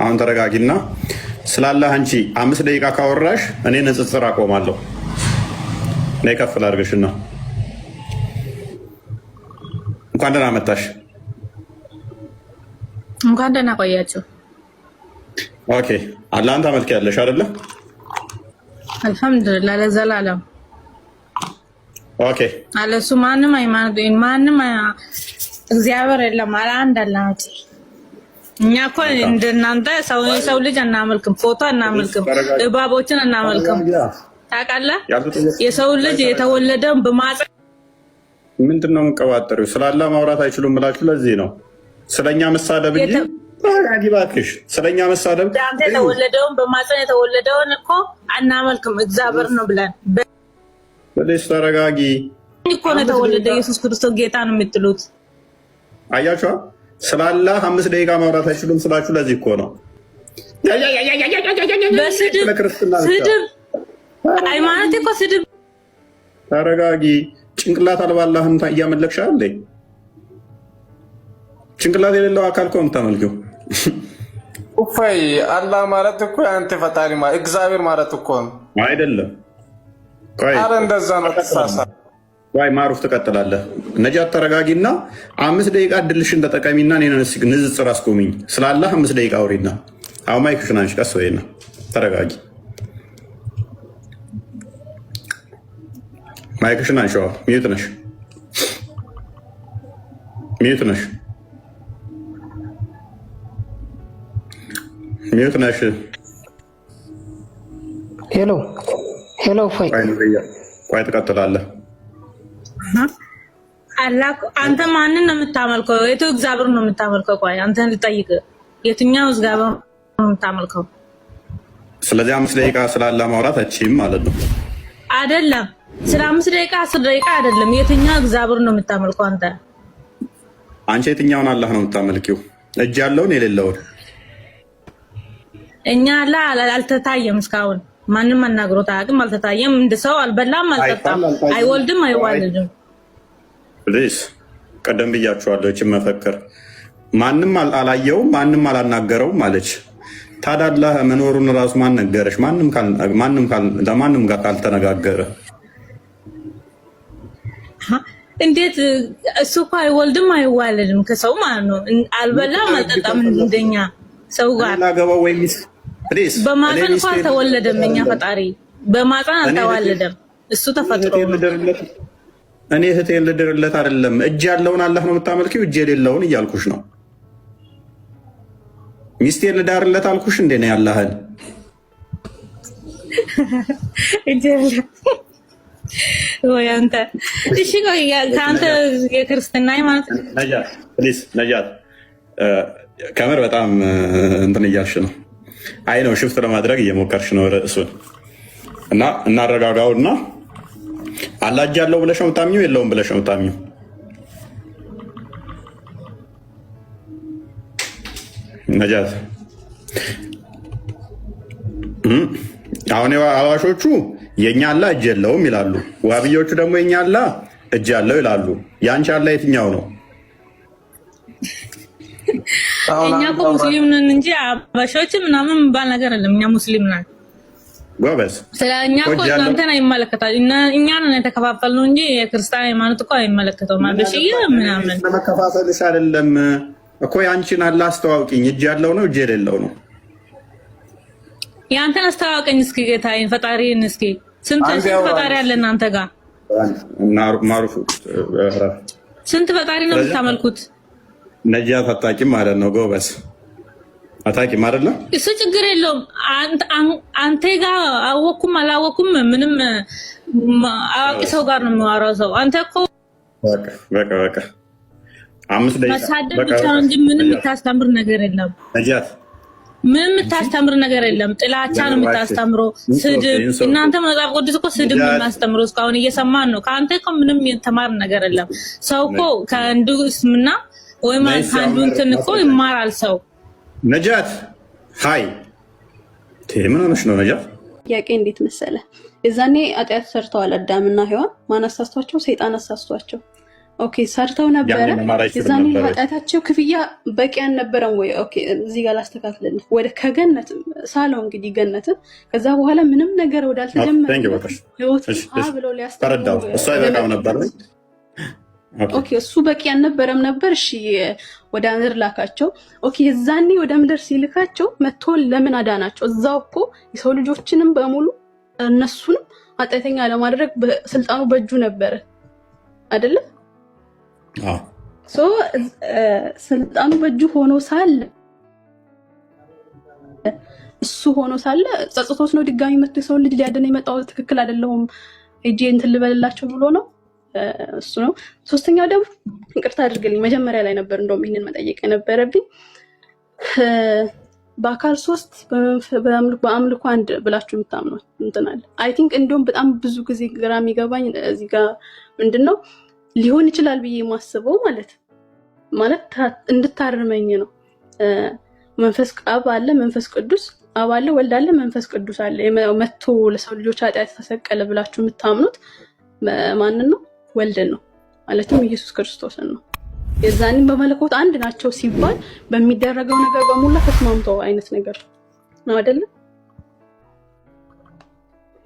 አሁን ተረጋጊና ስላላህ አንቺ 5 ደቂቃ ካወራሽ እኔ ንጽጽር አቆማለሁ። ነይ ከፍ ላድርግሽና እንኳን ደህና መጣሽ። እንኳን ደህና ቆያችሁ። ኦኬ አላህን ታመልኪያለሽ አይደለ? አልሐምዱሊላህ ለዘላለም። ኦኬ አለሱ ማንም እግዚአብሔር የለም አለ አንድ አላህ። እኛ እኮ እንደናንተ ሰው ልጅ አናመልክም፣ ፎቶ አናመልክም፣ እባቦችን አናመልክም። ታውቃለህ? የሰው ልጅ የተወለደው በማጽ ምንድነው የምንቀባጠሪው? ስላላ ማውራት አይችሉም ብላችሁ ለዚህ ነው ስለኛ መሳደብ እንጂ ተረጋጊ እባክሽ። ስለኛ መሳደብ አንተ የተወለደውን በማጽን የተወለደውን እኮ አናመልክም እግዚአብሔር ነው ብለን በለሽ። ተረጋጊ እኮ ነው የተወለደ ኢየሱስ ክርስቶስ ጌታ ነው የምትሉት። አያችሁ ስላላ 5 ደቂቃ ማውራት አይችሉም ስላችሁ ለዚህ እኮ ነው። በስድብ ሃይማኖት እኮ ስድብ። ተረጋጊ። ጭንቅላት አልባላህን እያመለክሽ እንዴ? ጭንቅላት የሌለው አካል እኮ የምታመልኪው። ኡፋይ አላህ ማለት እኮ አንተ ፈጣሪ ማለት እግዚአብሔር ማለት እኮ ነው አይደለም? አረ እንደዛ ነው። ተሳሳ ዋይ ማሩፍ ትቀጥላለህ። ነጃት ተረጋጊና 5 ደቂቃ እድልሽን ተጠቀሚና እኔን ንጽጽር አስቆሚኝ። ስላላህ 5 ደቂቃ አውሪና አሁን ማይክሽን አንቺ ቀስ በይና ተረጋጊ። ማይክሽን አንሺው። ሚዩት ነሽ፣ ሚዩት ነሽ፣ ሚዩት ነሽ። ሄሎ ሄሎ። ቆይ ትቀጥላለህ። አንተ ማንን ነው የምታመልከው? የቱ እግዚአብሔር ነው የምታመልከው? ቆይ አንተን ልጠይቅ፣ የትኛው እግዚአብሔር ነው የምታመልከው? ስለዚህ 5 ደቂቃ ስላላ ማውራት አችም ማለት ነው አይደለም? ስለ 5 ደቂቃ 10 ደቂቃ አይደለም። የትኛው እግዚአብሔር ነው የምታመልከው አንተ? አንቺ የትኛውን አላህ ነው የምታመልኪው? እጅ ያለውን የሌለውን? እኛ አላህ አልተታየም እስካሁን ማንም አናግሮት አያውቅም። አልተታየም። እንደ ሰው አልበላም፣ አልጠጣም፣ አይወልድም፣ አይዋልድም። ፕሊዝ ቀደም ብያችኋለሁ። እቺ መፈክር ማንም አላየውም፣ ማንም አላናገረውም ማለች። ታዲያ አላህ መኖሩን ራሱ ማን ነገረሽ? ለማንም ጋር ካልተነጋገረ እንዴት? እሱ እኮ አይወልድም፣ አይዋልድም ከሰው ማለት ነው። አልበላም፣ አልጠጣም እንደኛ ሰው ጋር ላገባው ወይ በማፀን እኮ አልተወለደም። እኛ ፈጣሪ በማፀን አልተዋለደም። እሱ ተፈጥሮ እኔ እህቴን ልድርለት አይደለም። እጅ ያለውን አላህ ነው የምታመልኪው፣ እጅ የሌለውን እያልኩሽ ነው። ሚስቴን ልዳርለት አልኩሽ እንዴ ነው ያላህን ወይ አንተ? እሺ ቆይ ከአንተ የክርስትና ሃይማኖት ነጃት ከምር በጣም እንትን እያልሽ ነው። አይ ነው ሽፍት ለማድረግ እየሞከርሽ ነው ርዕሱን እና እናረጋጋውና አላህ እጅ ያለው ብለሽ ነው የምታምኚው የለውም ብለሽ ነው የምታምኚው? ነጃት አሁን አዋሾቹ የኛ አላህ እጅ የለውም ይላሉ። ዋብዮቹ ደግሞ የኛ አላህ እጅ ያለው ይላሉ። ያንቺ አላህ የትኛው ነው? እኛ እኮ ሙስሊም ነን እንጂ አባሾች ምናምን የሚባል ነገር የለም። እኛ ሙስሊም ነን ጎበዝ። ስለኛ እኮ እናንተን አይመለከታል። እኛ ነን የተከፋፈልነው እንጂ የክርስቲያን ሃይማኖት እኮ አይመለከተውም። አበሽዬ ምናምን ለመከፋፈልሽ አይደለም እኮ። ያንቺን አላህ አስተዋውቂኝ። እጅ ያለው ነው እጅ የሌለው ነው? ያንተን አስተዋውቀኝ እስኪ ጌታዬን ፈጣሪን። እስኪ ስንት ፈጣሪ አለ እናንተ ጋር? ማሩፍ ስንት ፈጣሪ ነው የምታመልኩት? ነጃት አታውቂም ማለት ነው። ጎበዝ አታውቂም አይደለም? እሱ ችግር የለውም። አንተ ጋር አወኩም አላወኩም ምንም አዋቂ ሰው ጋር ነው የሚዋራው ሰው። አንተ እኮ በቃ 5 ደቂቃ መሳደብ ብቻ ነው እንጂ ምንም የምታስተምር ነገር የለም። ነጃት ምንም የምታስተምር ነገር የለም። ጥላቻ ነው የምታስተምረው፣ ስድብ። እናንተ መጽሐፍ ቅዱስ እኮ ስድብ ነው የሚያስተምረው። እስካሁን እየሰማን ነው። ከአንተ እኮ ምንም የተማር ነገር የለም። ሰው እኮ ከአንዱ እስምና ወይም ከአንዱ እንትን እኮ ይማራል ሰው። ነጃት ሃይ ምን ሆነሽ ነው ነጃት? ጥያቄ እንዴት መሰለ? የዛኔ ኃጢአት ሰርተዋል አዳምና ሔዋን። ማን አሳስቷቸው? ሰይጣን አሳስቷቸው። ኦኬ ሰርተው ነበረ። የዛኔ ኃጢአታቸው ክፍያ በቂ አልነበረም ወይ? ኦኬ እዚህ ጋር ላስተካክልልህ። ወደ ከገነት ሳለው እንግዲህ ገነትን ከዛ በኋላ ምንም ነገር ወዳልተጀመረ ህይወት ብለው ሊያስተምሩ እሱ አይበቃም ነበር። ኦኬ እሱ በቂ አልነበረም ነበር። እሺ ወደ ምድር ላካቸው። ኦኬ የዛኔ ወደ ምድር ሲልካቸው መጥቶ ለምን አዳናቸው? እዛው እኮ የሰው ልጆችንም በሙሉ እነሱንም ኃጢአተኛ ለማድረግ ስልጣኑ በእጁ ነበረ አይደለም? ስልጣኑ በእጁ ሆኖ ሳለ እሱ ሆኖ ሳለ ጸጽቶት ነው ድጋሚ መጥቶ የሰው ልጅ ሊያድን የመጣው። ትክክል አይደለሁም ሂጄ እንትን ልበልላቸው ብሎ ነው እሱ ነው። ሶስተኛው ደግሞ ይቅርታ አድርግልኝ፣ መጀመሪያ ላይ ነበር እንደውም ይሄንን መጠየቅ የነበረብኝ። በአካል ሶስት በአምልኮ አንድ ብላችሁ የምታምኑት እንትን አለ። አይ ቲንክ እንደውም በጣም ብዙ ጊዜ ግራ የሚገባኝ እዚህ ጋር ምንድነው ሊሆን ይችላል ብዬ የማስበው ማለት እንድታርመኝ ነው። መንፈስ አብ አለ፣ መንፈስ ቅዱስ አብ አለ፣ ወልድ አለ፣ መንፈስ ቅዱስ አለ። መጥቶ ለሰው ልጆች ኃጢአት ተሰቀለ ብላችሁ የምታምኑት ማንን ነው? ወልድን ነው ማለትም ኢየሱስ ክርስቶስን ነው። የዛኔም በመለኮት አንድ ናቸው ሲባል በሚደረገው ነገር በሙላ ተስማምተው አይነት ነገር ነው አይደለ?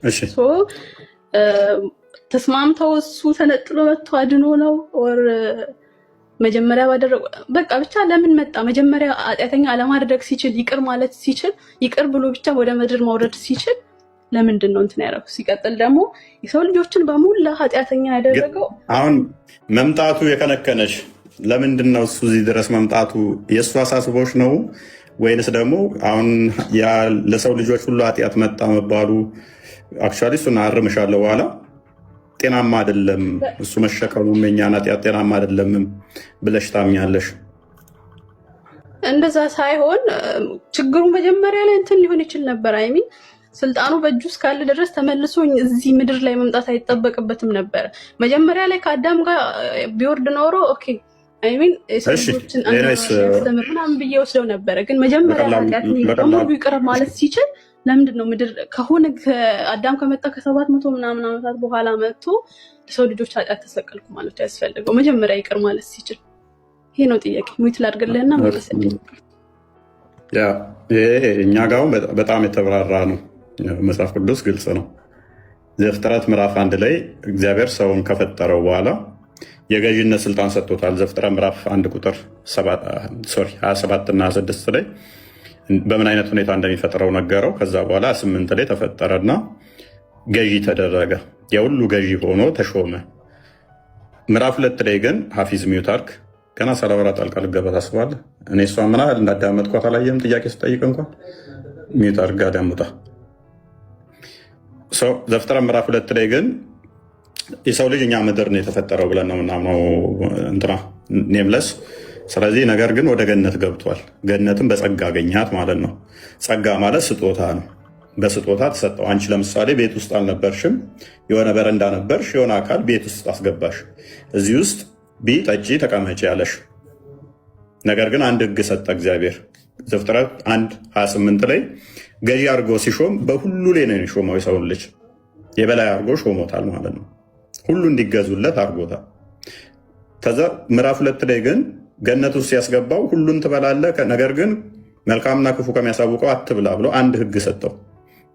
እሺ ተስማምተው እሱ ተነጥሎ መጥቶ አድኖ ነው ኦር መጀመሪያ ባደረገው በቃ ብቻ ለምን መጣ? መጀመሪያ ኃጢአተኛ አለማድረግ ሲችል ይቅር ማለት ሲችል ይቅር ብሎ ብቻ ወደ ምድር ማውረድ ሲችል ለምንድን ነው እንትን ያደረገው? ሲቀጥል ደግሞ የሰው ልጆችን በሙላ ኃጢአተኛ ያደረገው አሁን መምጣቱ የከነከነሽ ለምንድን ነው? እሱ እዚህ ድረስ መምጣቱ የእሱ አሳስቦች ነው ወይንስ ደግሞ አሁን ለሰው ልጆች ሁሉ ኃጢአት መጣ መባሉ አክቹዋሊ እሱን አርምሻለሁ በኋላ ጤናማ አይደለም እሱ መሸከሙ የእኛን ኃጢአት ጤናማ አይደለም ብለሽ ታምኛለሽ? እንደዛ ሳይሆን ችግሩ መጀመሪያ ላይ እንትን ሊሆን ይችል ነበር። አይሚን ስልጣኑ በእጁ እስካለ ድረስ ተመልሶ እዚህ ምድር ላይ መምጣት አይጠበቅበትም ነበር። መጀመሪያ ላይ ከአዳም ጋር ቢወርድ ኖሮ ኦኬ አይሚን ሰዎችን ምናምን ብዬ ወስደው ነበረ። ግን መጀመሪያ በሙሉ ይቅር ማለት ሲችል ለምንድን ነው ምድር ከሆነ አዳም ከመጣ ከ700 ምናምን ዓመታት በኋላ መጥቶ ለሰው ልጆች ኃጢአት ተሰቀልኩ ማለት ያስፈልገው? መጀመሪያ ይቅር ማለት ሲችል? ይሄ ነው ጥያቄ። ሙይት ላድርግልህና መልሰልኝ። ይሄ እኛ ጋር በጣም የተብራራ ነው። መጽሐፍ ቅዱስ ግልጽ ነው። ዘፍጥረት ምዕራፍ 1 ላይ እግዚአብሔር ሰውን ከፈጠረው በኋላ የገዥነት ስልጣን ሰጥቶታል። ዘፍጥረት ምዕራፍ 1 ቁጥር 27 እና 26 ላይ በምን አይነት ሁኔታ እንደሚፈጥረው ነገረው። ከዛ በኋላ 8 ላይ ተፈጠረና ገዢ ተደረገ፣ የሁሉ ገዢ ሆኖ ተሾመ። ምዕራፍ 2 ላይ ግን ሀፊዝ ሚውታርክ ገና ሳላወራ ጣልቃ ልገባ ታስባለህ? እኔ እሷ ምን ያህል እንዳዳመጥኳት አላየህም? ጥያቄ ስጠይቅ እንኳን ሚውታርክ ጋር ዳምጣ። ዘፍጥረት ምዕራፍ 2 ላይ ግን የሰው ልጅ እኛ ምድር ነው የተፈጠረው ብለን ነው ምናምነው እንትና ኔምለስ። ስለዚህ ነገር ግን ወደ ገነት ገብቷል። ገነትን በጸጋ አገኛት ማለት ነው። ጸጋ ማለት ስጦታ ነው። በስጦታ ተሰጠው። አንቺ ለምሳሌ ቤት ውስጥ አልነበርሽም፣ የሆነ በረንዳ ነበርሽ፣ የሆነ አካል ቤት ውስጥ አስገባሽ። እዚህ ውስጥ ቢ ጠጪ ተቀመጪ ያለሽ። ነገር ግን አንድ ህግ ሰጠ እግዚአብሔር። ዘፍጥረት 1:28 ላይ ገዢ አድርጎ ሲሾም በሁሉ ላይ ነው የሾመው። የሰውን ልጅ የበላይ አድርጎ ሾሞታል ማለት ነው። ሁሉ እንዲገዙለት አድርጎታል። ከዛ ምዕራፍ 2 ላይ ግን ገነት ውስጥ ሲያስገባው ሁሉን ትበላለህ፣ ነገር ግን መልካምና ክፉ ከሚያሳውቀው አትብላ ብሎ አንድ ህግ ሰጠው።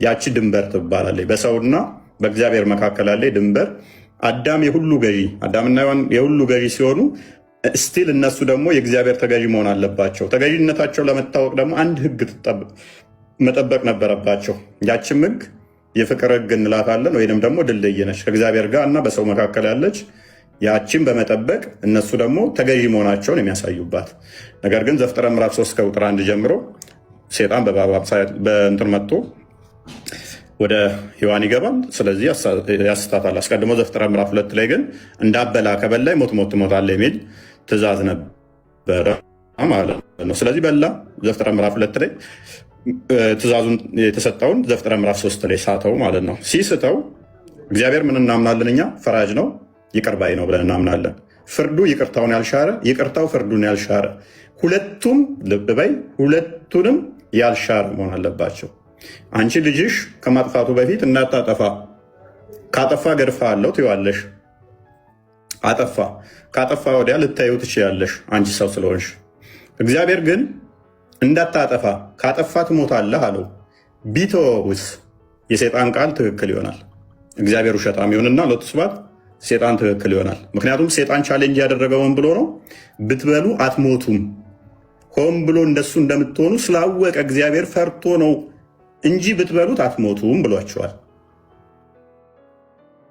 ያቺ ድንበር ትባላለች። በሰውና በእግዚአብሔር መካከል ያለ ድንበር። አዳም የሁሉ ገዢ፣ አዳምና ሔዋን የሁሉ ገዢ ሲሆኑ ስቲል እነሱ ደግሞ የእግዚአብሔር ተገዢ መሆን አለባቸው። ተገዢነታቸው ለመታወቅ ደግሞ አንድ ህግ መጠበቅ ነበረባቸው። ያችም ህግ የፍቅር ህግ እንላታለን፣ ወይንም ደግሞ ድልድይ ነች ከእግዚአብሔር ጋር እና በሰው መካከል ያለች። ያችን በመጠበቅ እነሱ ደግሞ ተገዢ መሆናቸውን የሚያሳዩባት። ነገር ግን ዘፍጥረት ምዕራፍ 3 ከቁጥር 1 ጀምሮ ሴጣን በእንትን መጥቶ ወደ ሔዋን ይገባል። ስለዚህ ያስታታል። አስቀድሞ ዘፍጥረት ምዕራፍ 2 ላይ ግን እንዳበላ ከበላይ ሞት ትሞታለህ የሚል ትእዛዝ ነበረ ማለት ነው። ስለዚህ በላ። ዘፍጥረት ምዕራፍ 2 ላይ ትእዛዙን የተሰጠውን ዘፍጥረት ምዕራፍ 3 ላይ ሳተው ማለት ነው። ሲስተው እግዚአብሔር ምን እናምናለን እኛ? ፈራጅ ነው፣ ይቅር ባይ ነው ብለን እናምናለን። ፍርዱ ይቅርታውን ያልሻረ፣ ይቅርታው ፍርዱን ያልሻረ፣ ሁለቱም ልብ በይ፣ ሁለቱንም ያልሻረ መሆን አለባቸው። አንቺ ልጅሽ ከማጥፋቱ በፊት እንዳታጠፋ፣ ካጠፋ ገርፋ አለው ትይዋለሽ። አጠፋ። ካጠፋ ወዲያ ልታዩ ትችያለሽ አንቺ ሰው ስለሆንሽ። እግዚአብሔር ግን እንዳታጠፋ ካጠፋ ትሞታለህ አለው። ቢተወውስ የሰይጣን ቃል ትክክል ይሆናል። እግዚአብሔር ውሸታም ይሆንና ሎቱ ስብሐት ሴጣን ትክክል ይሆናል። ምክንያቱም ሴጣን ቻሌንጅ ያደረገውን ብሎ ነው ብትበሉ አትሞቱም። ሆን ብሎ እንደሱ እንደምትሆኑ ስላወቀ እግዚአብሔር ፈርቶ ነው እንጂ ብትበሉት አትሞቱም ብሏቸዋል።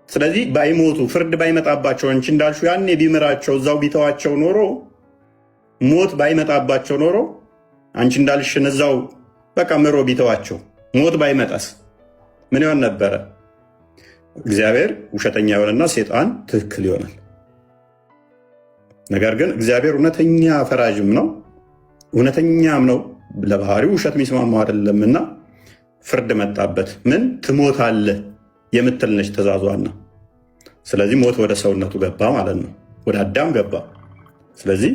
ስለዚህ ባይሞቱ ፍርድ ባይመጣባቸው እንጂ እንዳልሹ ያኔ ቢምራቸው እዛው ቢተዋቸው ኖሮ ሞት ባይመጣባቸው ኖሮ አንቺ እንዳልሽን እዛው በቃ ምሮ ቢተዋቸው ሞት ባይመጣስ ምን ይሆን ነበረ? እግዚአብሔር ውሸተኛ ይሆንና ሴጣን ትክክል ይሆናል። ነገር ግን እግዚአብሔር እውነተኛ ፈራጅም ነው እውነተኛም ነው። ለባህሪው ውሸት የሚስማማው አይደለምና ፍርድ መጣበት። ምን ትሞታለህ የምትል ነች ትእዛዟና። ስለዚህ ሞት ወደ ሰውነቱ ገባ ማለት ነው፣ ወደ አዳም ገባ። ስለዚህ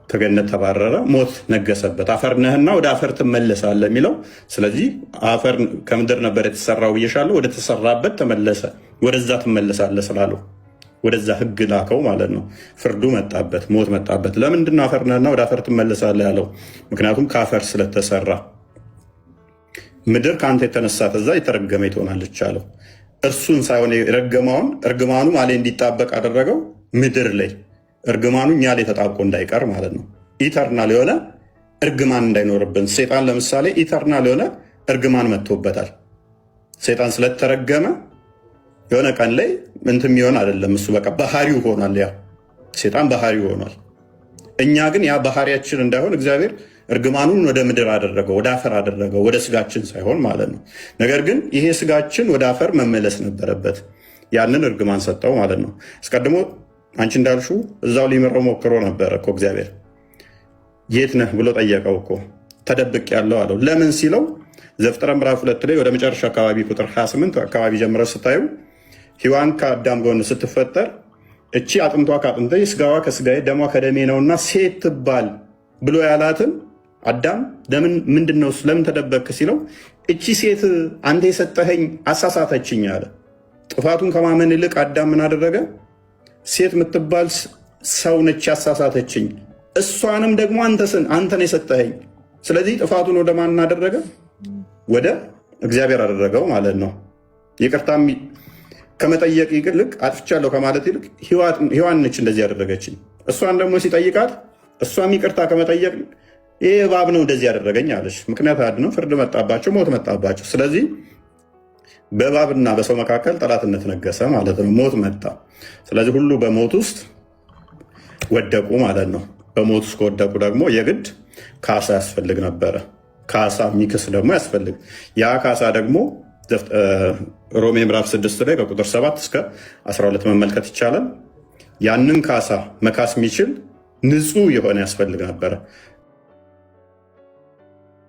ከገነት ተባረረ፣ ሞት ነገሰበት። አፈር ነህና ወደ አፈር ትመለሳለህ የሚለው ስለዚህ አፈር ከምድር ነበር የተሰራው ብዬሻለሁ፣ ወደ ተሰራበት ተመለሰ፣ ወደዛ ትመለሳለህ ስላለው ወደዛ ህግ ላከው ማለት ነው። ፍርዱ መጣበት፣ ሞት መጣበት። ለምንድን ነው አፈር ነህና ወደ አፈር ትመለሳለህ ያለው? ምክንያቱም ከአፈር ስለተሰራ ምድር ከአንተ የተነሳ ተዛ የተረገመ ትሆናለች አለው። እርሱን ሳይሆን የረገመውን እርግማኑ ማለ እንዲጣበቅ አደረገው ምድር ላይ እርግማኑ እኛ ላይ ተጣብቆ እንዳይቀር ማለት ነው። ኢተርናል የሆነ እርግማን እንዳይኖርብን። ሴጣን ለምሳሌ ኢተርናል የሆነ እርግማን መጥቶበታል። ሴጣን ስለተረገመ የሆነ ቀን ላይ ምንትም ይሆን አይደለም፣ እሱ በቃ ባህሪው ሆኗል። ያ ሴጣን ባህሪው ሆኗል። እኛ ግን ያ ባህሪያችን እንዳይሆን እግዚአብሔር እርግማኑን ወደ ምድር አደረገው፣ ወደ አፈር አደረገው፣ ወደ ስጋችን ሳይሆን ማለት ነው። ነገር ግን ይሄ ስጋችን ወደ አፈር መመለስ ነበረበት። ያንን እርግማን ሰጠው ማለት ነው። አስቀድሞ አንቺ እንዳልሹ እዛው ሊመረው ሞክሮ ነበረ እኮ እግዚአብሔር። የት ነህ ብሎ ጠየቀው እኮ። ተደብቅ ያለው አለው። ለምን ሲለው ዘፍጥረት ምዕራፍ 2 ላይ ወደ መጨረሻ አካባቢ ቁጥር 28 አካባቢ ጀምረ ስታዩ ሔዋን ከአዳም ጎን ስትፈጠር እቺ አጥንቷ ከአጥንቴ ስጋዋ ከስጋዬ ደሟ ከደሜ ነውና ሴት ትባል ብሎ ያላትን አዳም ምንድን ነው ለምን ተደበክ ሲለው እቺ ሴት አንተ የሰጠኸኝ አሳሳተችኝ አለ። ጥፋቱን ከማመን ይልቅ አዳም ምን አደረገ? ሴት የምትባል ሰው ነች ያሳሳተችኝ፣ እሷንም ደግሞ አንተን የሰጠኸኝ። ስለዚህ ጥፋቱን ወደ ማን አደረገ? ወደ እግዚአብሔር አደረገው ማለት ነው። ይቅርታ ከመጠየቅ ይልቅ አጥፍቻለሁ ከማለት ይልቅ ሔዋን ነች እንደዚህ ያደረገችኝ። እሷን ደግሞ ሲጠይቃት እሷም ይቅርታ ከመጠየቅ ይህ እባብ ነው እንደዚህ ያደረገኝ አለች። ምክንያት አድነው ፍርድ መጣባቸው፣ ሞት መጣባቸው። ስለዚህ በእባብና በሰው መካከል ጠላትነት ነገሰ ማለት ነው። ሞት መጣ። ስለዚህ ሁሉ በሞት ውስጥ ወደቁ ማለት ነው። በሞት ውስጥ ከወደቁ ደግሞ የግድ ካሳ ያስፈልግ ነበረ። ካሳ የሚክስ ደግሞ ያስፈልግ። ያ ካሳ ደግሞ ሮሜ ምዕራፍ 6 ላይ ከቁጥር 7 እስከ 12 መመልከት ይቻላል። ያንን ካሳ መካስ የሚችል ንጹህ የሆነ ያስፈልግ ነበረ።